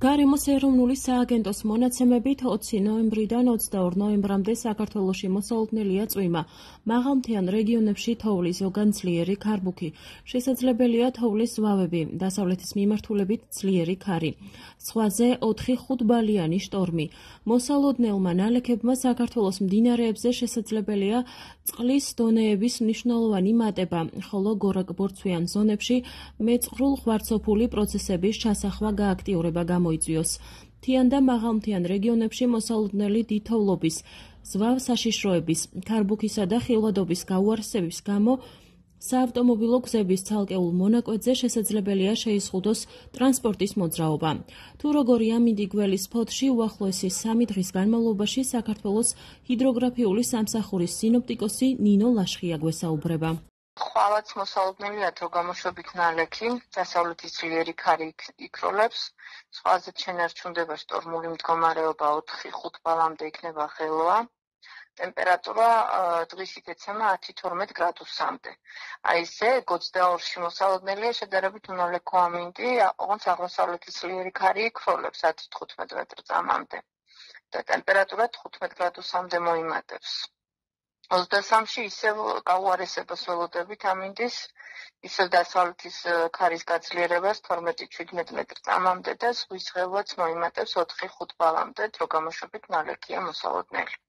გარემოს ეროვნული სააგენტოს მონაცემებით 20 ნოემბრიდან 22 ნოემბრამდე საქართველოში მოსალოდნელია წვიმა. მაღალმთიან რეგიონებში თოვლის ზოგან ძლიერი ქარბუქი. შესაძლებელია თოვლის ზვავები, დასავლეთის მიმართულებით ძლიერი ქარი. ზღვაზე 4-5 ბალიანი შტორმი. მოსალოდნელმა ნალექებმა საქართველოს მდინარეებზე შესაძლებელია წყლის დონეების მნიშვნელოვანი მატება, ხოლო გორაკ-ბორცვიან ზონებში მეწყრულ ღვარცოფული პროცესების ჩასახვა გააქტიურება გამოიწვიოს. მთიან და მაღალმთიან რეგიონებში მოსალოდნელი დიდ-თოვლობის, ზვავ-საშიშროების, ქარბუქისა და ხილვადობის გაუარესების გამო საავტომობილო გზების ცალკეულ მონაკვეთზე შესაძლებელია შეიზღუდოს ტრანსპორტის მოძრაობა. თუ როგორია მიდგველის ფოთში უახლოესი 3 დღის განმავლობაში საქართველოს ჰიდროგრაფიული სამსახურის სინოპტიკოსი ნინო ლაშხია გვესაუბრება. ხვალაც მოსალოდნელია დრო გამოშვებით ნალექი, დასავლეთის ძლიერი ქარი იქროლებს, ზღვაზე შენარჩუნდება შტორმული მდგომარეობა 4-5 ბალამდე იქნება ღელვა. ტემპერატურა დღის იცეცემა 10-12 გრადუსამდე. აი ესე 22-ში მოსალოდნელია შედარებით უნალექო ამინდი, ოღონდ აღმოსავლეთის ძლიერი ქარი იქროლებს 10-15 მეტრწამამდე და ტემპერატურა 15 გრადუსამდე მოიმატებს. 23-ში ისევ გაუარესებას ველოდებით ამინდის, ისევ დასავლეთის ქარის გაძლიერებას 12-17 მეტრწამამდე და ზღვის ღელვაც მოიმატებს 4-5 ბალამდე, დრო გამოშვებით ნალექია მოსალოდნელი.